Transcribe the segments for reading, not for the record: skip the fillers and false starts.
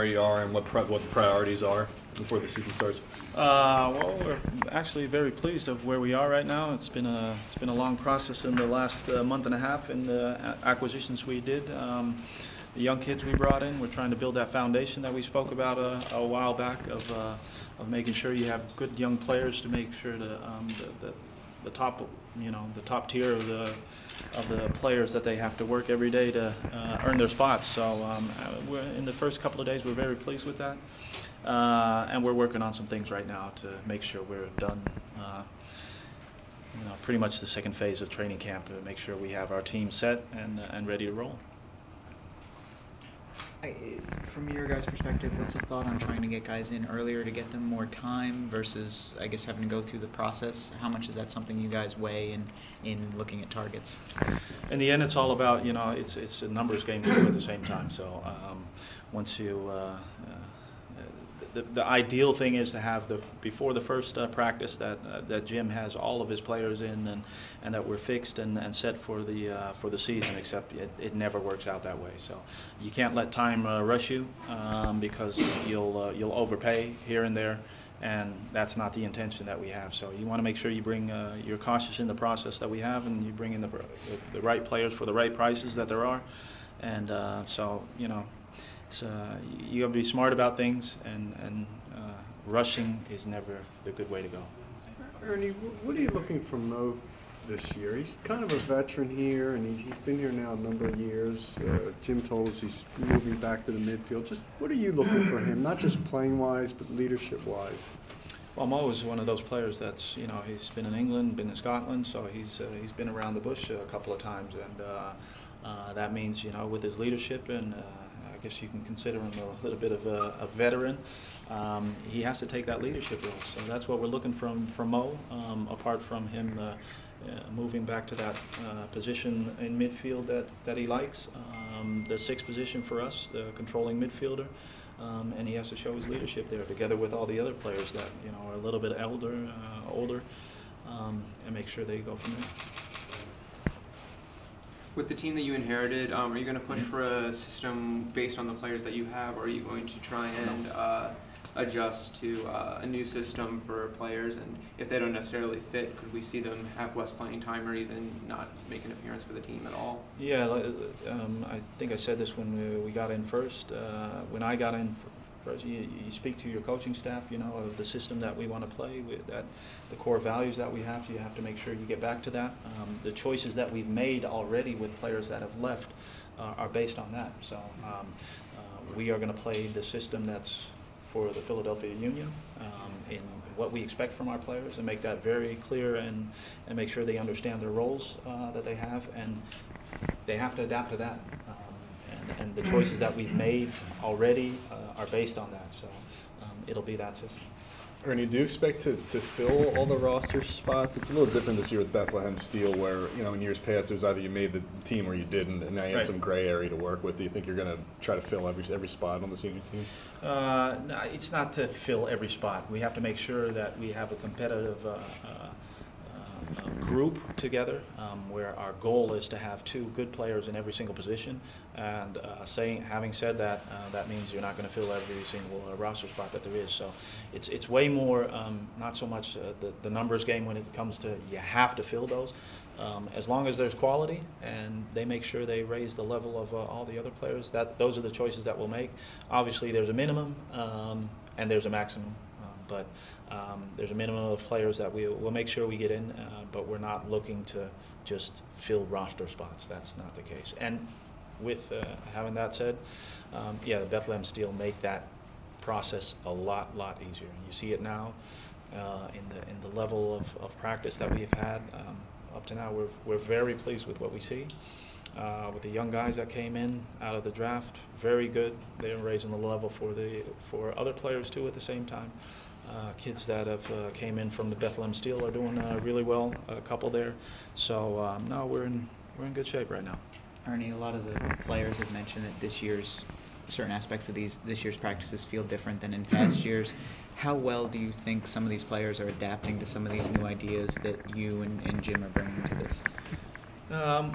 where you are and what the priorities are before the season starts? Well, we're actually very pleased of where we are right now. It's been a long process in the last month and a half in the acquisitions we did. The young kids we brought in, we're trying to build that foundation that we spoke about a while back of making sure you have good young players to make sure the top, the top tier of the players that they have to work every day to earn their spots. So we're in the first couple of days, we're very pleased with that, and we're working on some things right now to make sure we're done. Pretty much the second phase of training camp to make sure we have our team set and ready to roll. From your guys' perspective, what's the thought on trying to get guys in earlier to get them more time versus, I guess, having to go through the process? How much is that something you guys weigh in looking at targets? In the end, it's all about, it's a numbers game too at the same time. So once you, the ideal thing is to have before the first practice that Jim has all of his players in and that we're fixed and set for the season. Except it never works out that way. So you can't let time rush you because you'll overpay here and there, and that's not the intention that we have. So you want to make sure you bring you're cautious in the process that we have, and you bring in the right players for the right prices that there are, and so you got to be smart about things, and rushing is never the good way to go. Ernie, what are you looking from Mo this year? He's kind of a veteran here, and he's been here now a number of years. Jim told us he's moving back to the midfield. Just what are you looking for him, not just playing-wise, but leadership-wise? Well, Mo is one of those players that's, he's been in England, been in Scotland, so he's been around the bush a couple of times, and that means, with his leadership and I guess you can consider him a little bit of a veteran. He has to take that leadership role, so that's what we're looking from Mo. Apart from him moving back to that position in midfield that he likes, the sixth position for us, the controlling midfielder, and he has to show his leadership there, together with all the other players that are a little bit older, and make sure they go from there. With the team that you inherited, are you going to push for a system based on the players that you have, or are you going to try and adjust to a new system for players? And if they don't necessarily fit, could we see them have less playing time or even not make an appearance for the team at all? Yeah, I think I said this when we got in first. When I got in first, you speak to your coaching staff, of the system that we want to play with, that the core values that we have. You have to make sure you get back to that. The choices that we've made already with players that have left are based on that. So we are going to play the system that's for the Philadelphia Union in what we expect from our players, and make that very clear and make sure they understand their roles that they have, and they have to adapt to that. And the choices that we've made already are based on that, so it'll be that system. Ernie, do you expect to fill all the roster spots? It's a little different this year with Bethlehem Steel, where in years past it was either you made the team or you didn't, and now you have some gray area to work with. Do you think you're going to try to fill every spot on the senior team? No, it's not to fill every spot. We have to make sure that we have a competitive group together, where our goal is to have two good players in every single position. And having said that, that means you're not going to fill every single roster spot that there is. So it's way more, not so much the numbers game when it comes to you have to fill those. As long as there's quality and they make sure they raise the level of all the other players, those are the choices that we'll make. Obviously, there's a minimum and there's a maximum. But there's a minimum of players that we'll make sure we get in, but we're not looking to just fill roster spots. That's not the case. And with having that said, the Bethlehem Steel make that process a lot easier. You see it now in the level of practice that we've had up to now. We're very pleased with what we see. With the young guys that came in out of the draft, very good. They're raising the level for other players too at the same time. Kids that have came in from the Bethlehem Steel are doing really well. A couple there, so no, we're in good shape right now. Ernie, a lot of the players have mentioned that certain aspects of this year's practices feel different than in past years. How well do you think some of these players are adapting to some of these new ideas that you and Jim are bringing to this?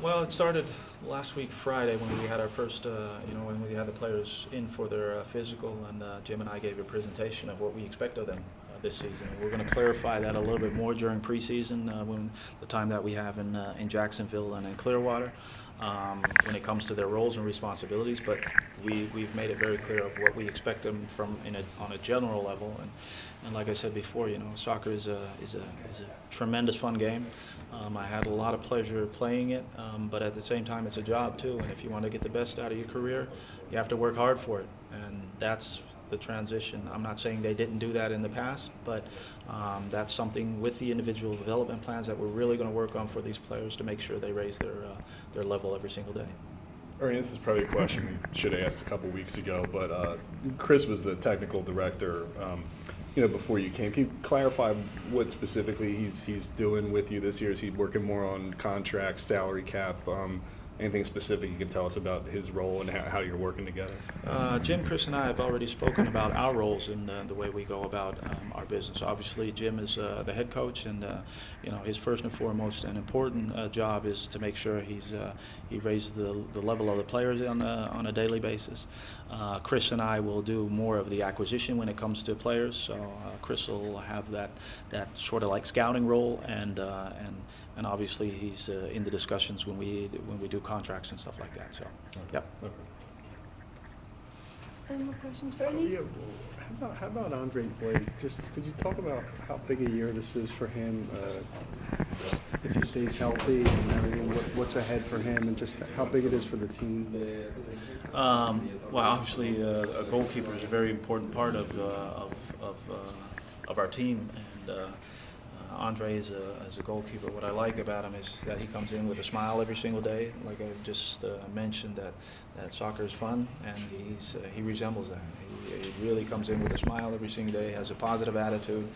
Well, it started last week Friday when we had our first, when we had the players in for their physical, and Jim and I gave a presentation of what we expect of them this season. We're going to clarify that a little bit more during preseason, when the time that we have in Jacksonville and in Clearwater, when it comes to their roles and responsibilities. But we've made it very clear of what we expect them from on a general level. And like I said before, soccer is a tremendous fun game. I had a lot of pleasure playing it, but at the same time, it's a job too. And if you want to get the best out of your career, you have to work hard for it. And that's the transition. I'm not saying they didn't do that in the past, but that's something with the individual development plans that we're really going to work on for these players to make sure they raise their level every single day. Ernie, this is probably a question we should have asked a couple weeks ago, but Chris was the technical director before you came. Can you clarify what specifically he's doing with you this year? Is he working more on contracts, salary cap? Anything specific you can tell us about his role and how you're working together? Jim, Chris, and I have already spoken about our roles in the way we go about our business. Obviously, Jim is the head coach, and his first and foremost and important job is to make sure he raises the level of the players on a daily basis. Chris and I will do more of the acquisition when it comes to players. So Chris will have that sort of like scouting role, and obviously he's in the discussions when we do contracts and stuff like that. So, yep. Okay. Any more questions for Ernie? Yeah, how about Andre Blake? Just could you talk about how big a year this is for him? If he stays healthy and everything, what's ahead for him, and just how big it is for the team? Well, obviously, a goalkeeper is a very important part of our team, and Andre is a goalkeeper. What I like about him is that he comes in with a smile every single day. Like I just mentioned, that soccer is fun, and he resembles that. He really comes in with a smile every single day, has a positive attitude.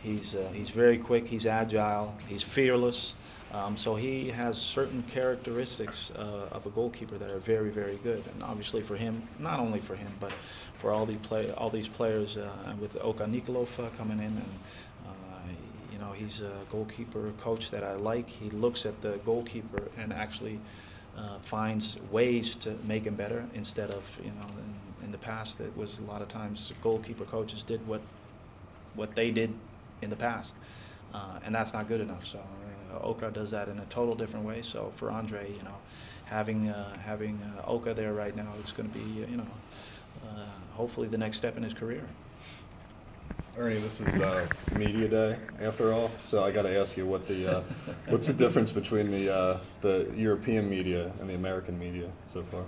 He's very quick, he's agile, he's fearless. So he has certain characteristics of a goalkeeper that are very, very good. And obviously for him, not only for him, but for all these players, and with Oka Nikolov coming in, and he's a goalkeeper coach that I like. He looks at the goalkeeper and actually finds ways to make him better, instead of, in the past it was a lot of times goalkeeper coaches did what they did in the past, and that's not good enough. So Oka does that in a total different way. So for Andre, having Oka there right now, it's going to be hopefully the next step in his career. Ernie, this is media day after all, so I got to ask you what's the difference between the European media and the American media so far?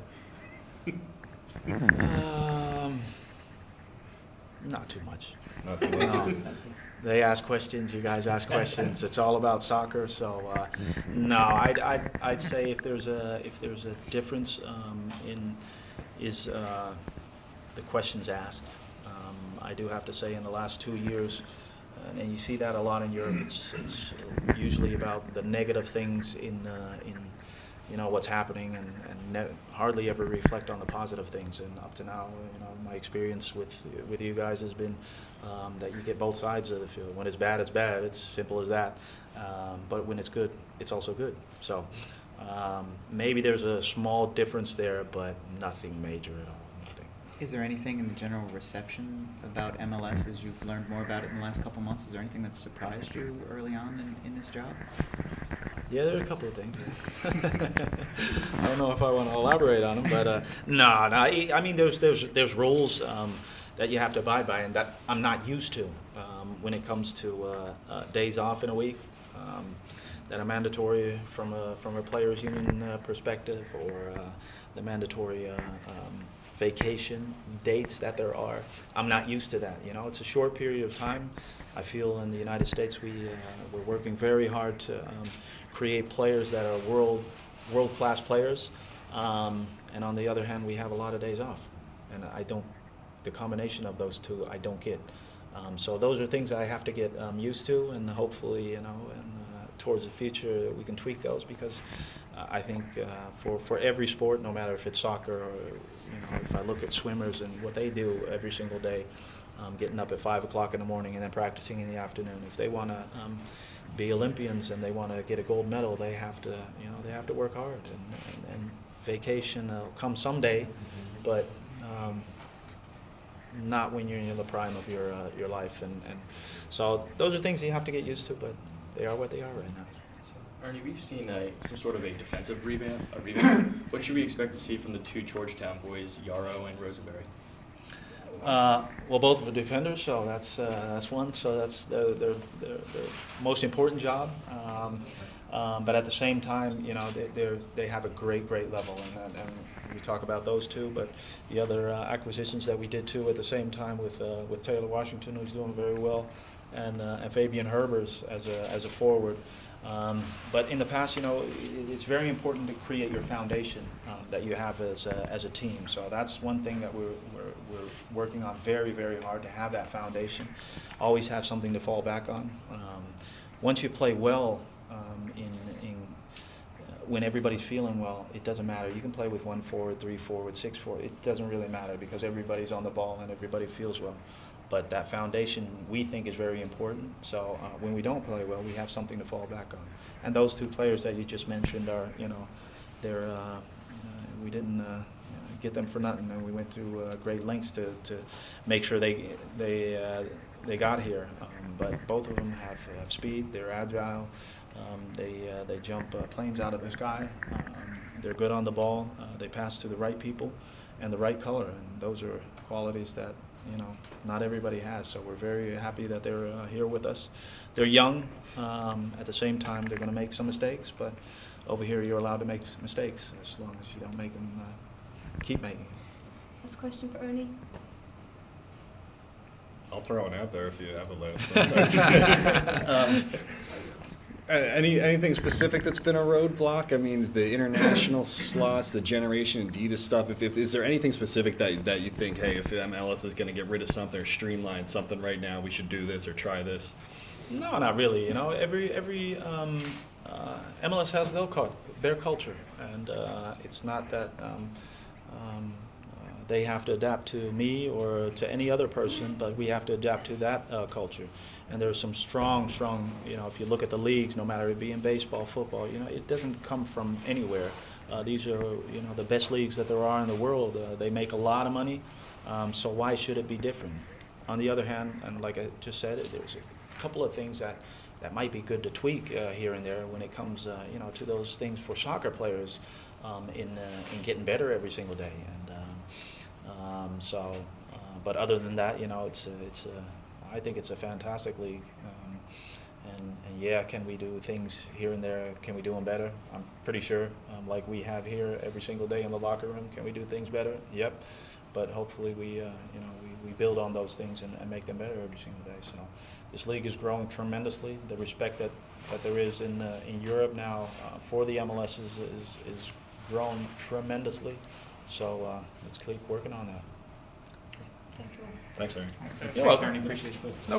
Not too much. Not too much. No. They ask questions, you guys ask questions. It's all about soccer. So no, I'd say if there's a difference is the questions asked. I do have to say, in the last 2 years, and you see that a lot in Europe, it's usually about the negative things in what's happening, and hardly ever reflect on the positive things. And up to now, my experience with you guys has been that you get both sides of the field. When it's bad, it's bad. It's simple as that. But when it's good, it's also good. So maybe there's a small difference there, but nothing major at all. Is there anything in the general reception about MLS as you've learned more about it in the last couple months? Is there anything that surprised you early on in this job? Yeah, there are a couple of things. I don't know if I want to elaborate on them, but no. I mean, there's rules that you have to abide by, and that I'm not used to when it comes to days off in a week that are mandatory from a players' union perspective, or the mandatory vacation dates that there are. I'm not used to that. It's a short period of time. I feel in the United States we're working very hard to create players that are world-class players, and on the other hand, we have a lot of days off, and the combination of those two I don't get. So those are things I have to get used to, and hopefully, towards the future we can tweak those, because I think for every sport, no matter if it's soccer or if I look at swimmers and what they do every single day, getting up at 5 o'clock in the morning and then practicing in the afternoon. If they want to be Olympians and they want to get a gold medal, they have to, they have to work hard. And vacation will come someday, but not when you're in the prime of your life. And so those are things you have to get used to, but they are what they are right now. Earnie, we've seen some sort of a defensive revamp. What should we expect to see from the two Georgetown boys, Yarrow and Rosenberry? Well, both are defenders, so that's one. So that's their most important job. But at the same time, they have a great level, and we talk about those two. But the other acquisitions that we did too at the same time with Taylor Washington, who's doing very well, and Fabian Herbers as a forward. But in the past, it's very important to create your foundation that you have as a team. So that's one thing that we're working on very hard, to have that foundation. Always have something to fall back on. Once you play well, when everybody's feeling well, it doesn't matter. You can play with 1 forward, 3 forward, 6 forward. It doesn't really matter because everybody's on the ball and everybody feels well. But that foundation, we think, is very important. So when we don't play well, we have something to fall back on. And those two players that you just mentioned are, we didn't get them for nothing, and we went to great lengths to make sure they got here. But both of them have speed. They're agile. They jump planes out of the sky. They're good on the ball. They pass to the right people and the right color, and those are qualities that not everybody has. So we're very happy that they're here with us. They're young. At the same time, they're going to make some mistakes, but over here you're allowed to make mistakes as long as you don't make them. Keep making. Last question for Earnie. I'll throw one out there if you have a last one. Anything specific that's been a roadblock? I mean, the international slots, the Generation Adidas stuff. Is there anything specific that you think, hey, if MLS is going to get rid of something or streamline something right now, we should do this or try this? No, not really. Every MLS has their culture, and it's not that they have to adapt to me or to any other person, but we have to adapt to that culture. And there's some strong, if you look at the leagues, no matter it be in baseball, football, it doesn't come from anywhere. These are, the best leagues that there are in the world. They make a lot of money, so why should it be different? On the other hand, and like I just said, there's a couple of things that might be good to tweak here and there when it comes, to those things for soccer players in getting better every single day. And but other than that, I think it's a fantastic league. And yeah, can we do things here and there? Can we do them better? I'm pretty sure, like we have here every single day in the locker room. Can we do things better? Yep. But hopefully we build on those things and make them better every single day. So this league is growing tremendously. The respect that there is in Europe now for the MLS is growing tremendously. So let's keep working on that. Thank you. Thanks, Ernie. You're welcome. Appreciate it. No problem.